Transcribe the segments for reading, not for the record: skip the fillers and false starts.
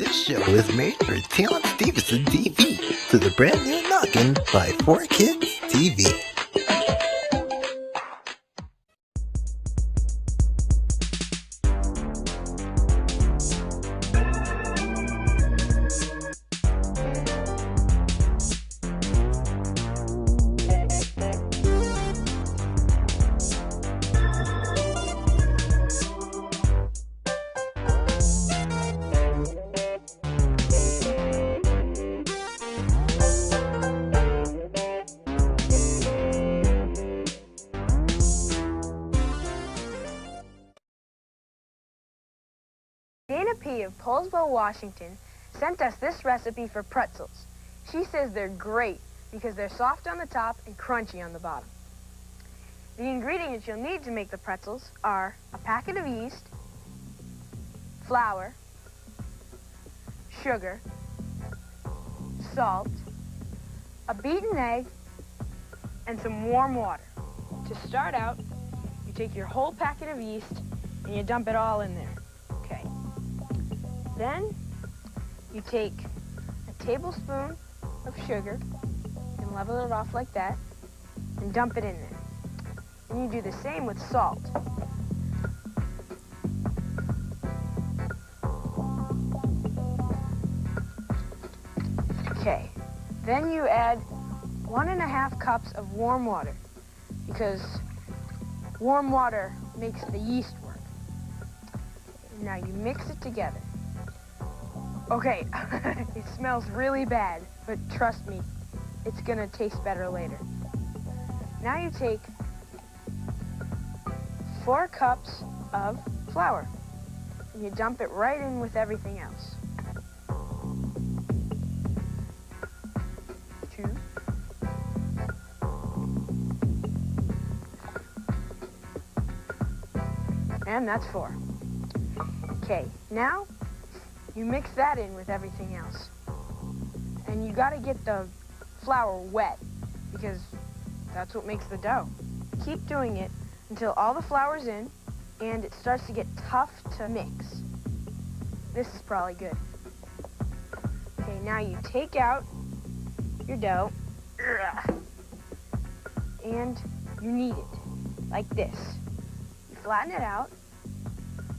This show is made for Talent Stevenson TV to the brand new Noggin by 4Kids TV. R.I.P. of Poulsbo, Washington, sent us this recipe for pretzels. She says they're great because they're soft on the top and crunchy on the bottom. The ingredients you'll need to make the pretzels are a packet of yeast, flour, sugar, salt, a beaten egg, and some warm water. To start out, you take your whole packet of yeast and you dump it all in there. Okay. Then you take a tablespoon of sugar and level it off like that and dump it in there. And you do the same with salt. Okay, then you add 1.5 cups of warm water because warm water makes the yeast work. Now you mix it together. Okay, it smells really bad, but trust me, it's gonna taste better later. Now you take 4 cups of flour and you dump it right in with everything else. 2. And that's 4. Okay, now you mix that in with everything else. And you gotta get the flour wet because that's what makes the dough. Keep doing it until all the flour's in and it starts to get tough to mix. This is probably good. Okay, now you take out your dough and you knead it like this. You flatten it out,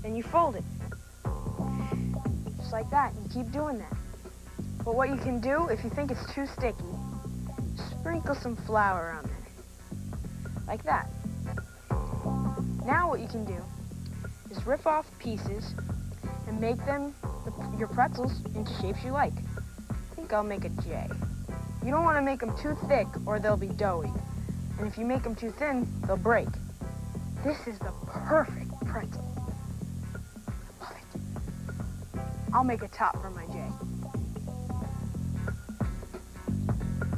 then you fold it. Just like that, and keep doing that. But what you can do, if you think it's too sticky, sprinkle some flour on there. Like that. Now what you can do is rip off pieces and make them, your pretzels, into shapes you like. I think I'll make a J. You don't want to make them too thick or they'll be doughy. And if you make them too thin, they'll break. This is the perfect pretzel. I love it. I'll make a top for my J.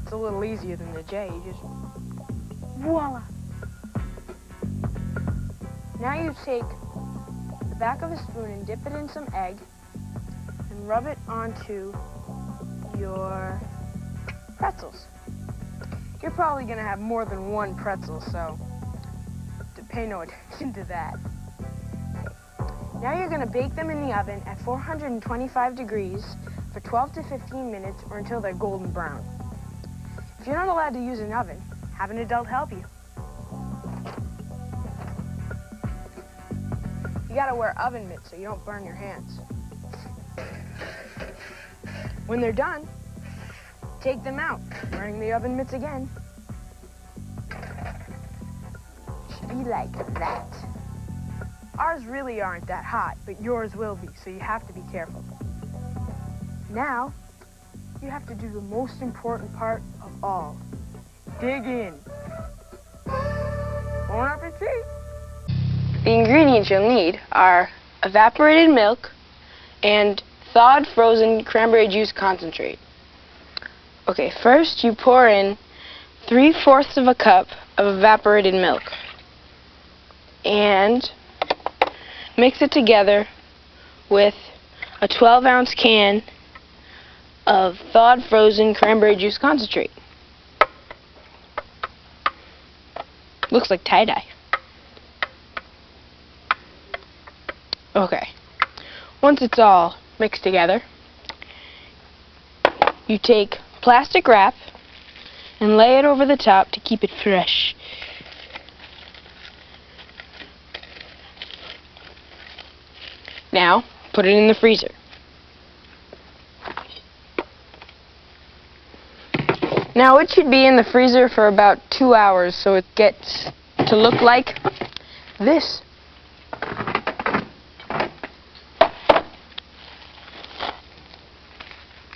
It's a little easier than the J. You just, voila. Now you take the back of a spoon and dip it in some egg and rub it onto your pretzels. You're probably gonna have more than one pretzel, so pay no attention to that. Now you're gonna bake them in the oven at 425 degrees for 12 to 15 minutes or until they're golden brown. If you're not allowed to use an oven, have an adult help you. You gotta wear oven mitts so you don't burn your hands. When they're done, take them out, wearing the oven mitts again. Should be like that. Ours really aren't that hot, but yours will be, so you have to be careful. Now, you have to do the most important part of all. Dig in. Bon appetit! The ingredients you'll need are evaporated milk and thawed frozen cranberry juice concentrate. Okay, first you pour in 3/4 of a cup of evaporated milk and mix it together with a 12-ounce can of thawed frozen cranberry juice concentrate. Looks like tie-dye. Okay, once it's all mixed together, you take plastic wrap and lay it over the top to keep it fresh. Now, put it in the freezer. Now, it should be in the freezer for about 2 hours so it gets to look like this.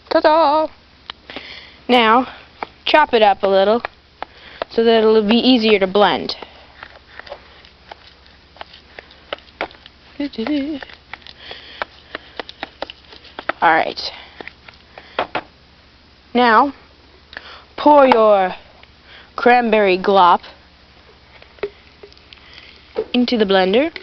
Ta-da! Now, chop it up a little so that it'll be easier to blend. Alright. Now, pour your cranberry glop into the blender.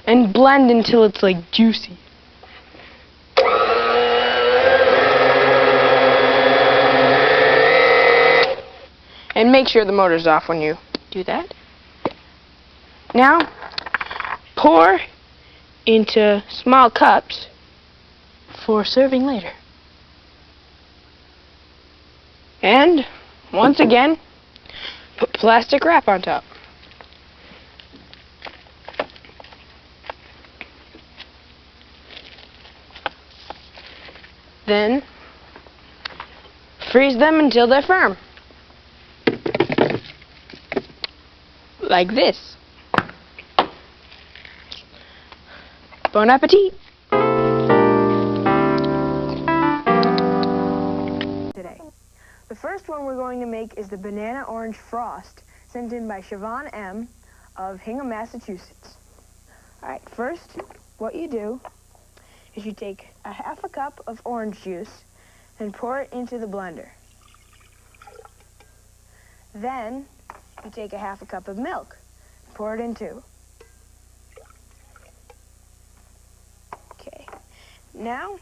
And blend until it's like juicy. And make sure the motor's off when you do that. Now, pour into small cups for serving later. And, once again, put plastic wrap on top. Then, freeze them until they're firm. Like this. Bon appetit! Today. The first one we're going to make is the Banana Orange Frost, sent in by Siobhan M. of Hingham, Massachusetts. Alright, first, what you do is you take a half a cup of orange juice and pour it into the blender. Then, you take a half a cup of milk, pour it in too. Okay. Now,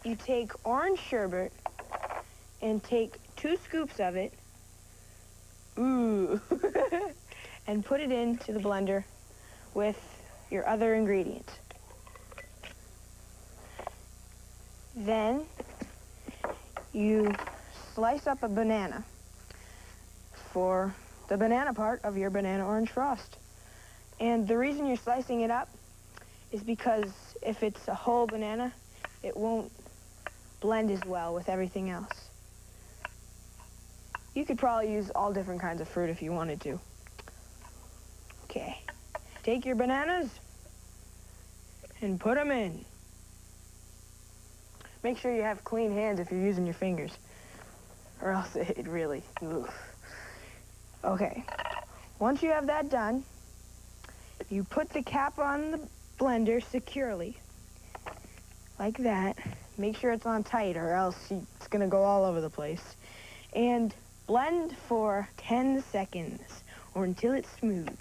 you take orange sherbet and take 2 scoops of it, and put it into the blender with your other ingredients. Then, you slice up a banana for the banana part of your banana orange frost. And the reason you're slicing it up is because if it's a whole banana, it won't blend as well with everything else. You could probably use all different kinds of fruit if you wanted to. Okay, take your bananas and put them in. Make sure you have clean hands if you're using your fingers, or else it really, oof. Okay, once you have that done, you put the cap on the blender securely, like that. Make sure it's on tight or else it's gonna go all over the place. And blend for 10 seconds, or until it's smooth.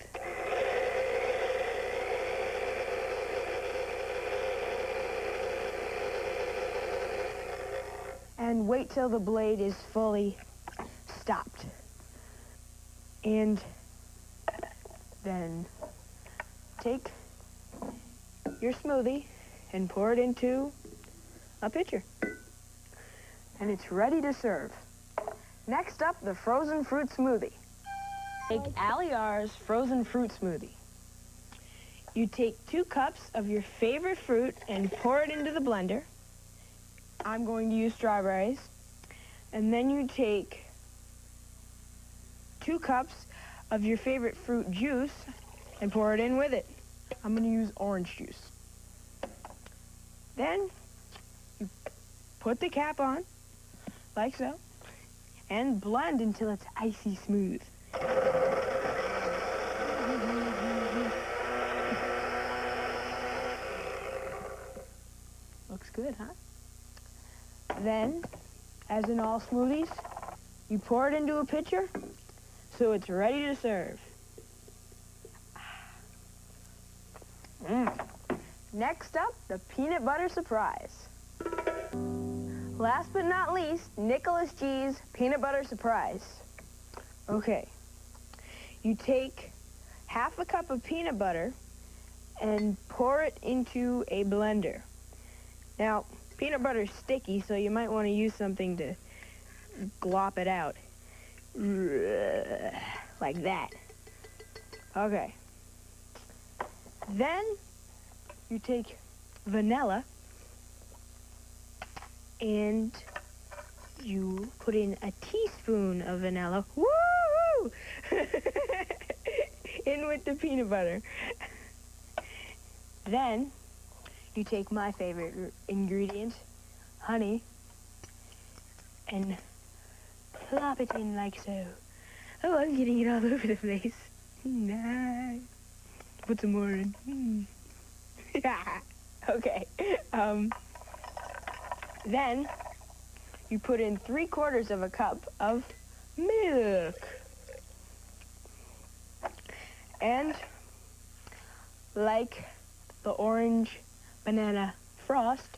And wait till the blade is fully stopped. And then take your smoothie and pour it into a pitcher. And it's ready to serve. Next up, the frozen fruit smoothie. Take Alliar's frozen fruit smoothie. You take 2 cups of your favorite fruit and pour it into the blender. I'm going to use strawberries. And then you take 2 cups of your favorite fruit juice and pour it in with it. I'm going to use orange juice. Then you put the cap on, like so, and blend until it's icy smooth. Looks good, huh? Then, as in all smoothies, you pour it into a pitcher so it's ready to serve. Next up, the peanut butter surprise. Last but not least, Nicholas G's peanut butter surprise. Okay, you take half a cup of peanut butter and pour it into a blender. Now, peanut butter is sticky, so you might want to use something to glop it out. Like that. Okay. Then you take vanilla and you put in a teaspoon of vanilla. Woo! In with the peanut butter. Then you take my favorite ingredient, honey, and plop it in like so. Oh, I'm getting it all over the place. Nice. Put some more in. Okay. Then you put in 3/4 of a cup of milk. And like the orange banana frost,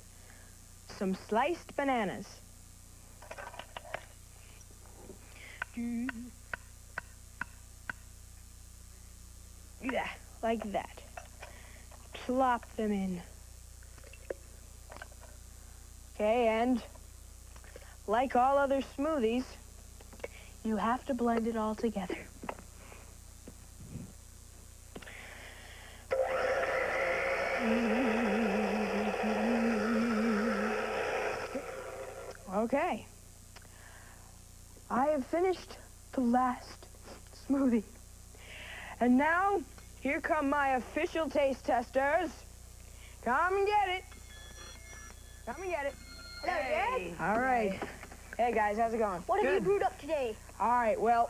some sliced bananas. Yeah, like that. Plop them in. Okay, and like all other smoothies, you have to blend it all together. Okay. I have finished the last smoothie. And now, here come my official taste testers. Come and get it. Come and get it. Hello, Dad. All right. Hey, guys, how's it going? What have you brewed up today? All right, well,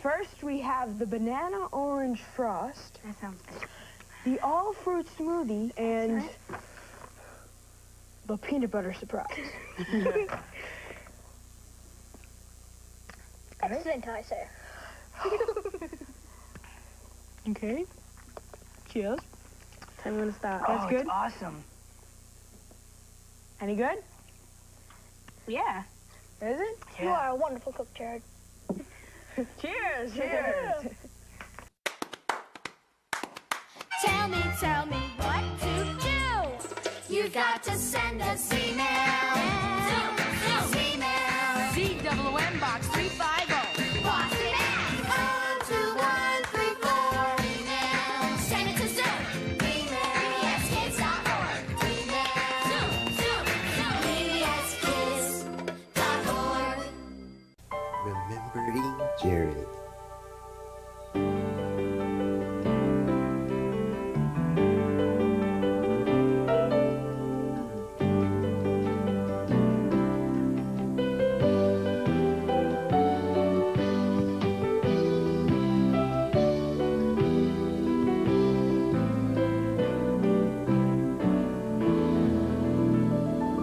first we have the banana orange frost, That sounds good. the all fruit smoothie, and the peanut butter surprise. Excellent, I say. Okay. Cheers. I'm gonna stop. That's good. It's awesome. Any good? Yeah. Is it? You are a wonderful cook, Jared. Cheers. Cheers. Tell me what to do. You got to send us email. Email. ZOOM box 350. Boston Mass. 02134. Email. Send it to Zoom. Email. BBSKids.org. Email. Zoom. BBSKids.org. Remembering Jared.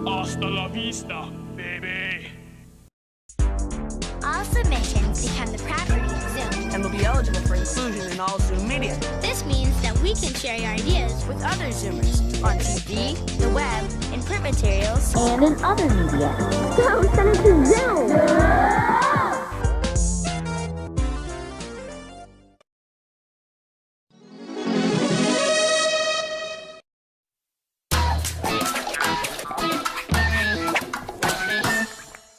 Hasta la vista, baby. All submissions become the property of Zoom. And will be eligible for inclusion in all Zoom media. This means that we can share your ideas With other Zoomers on TV, the web, in print materials, and in other media. So send it to Zoom.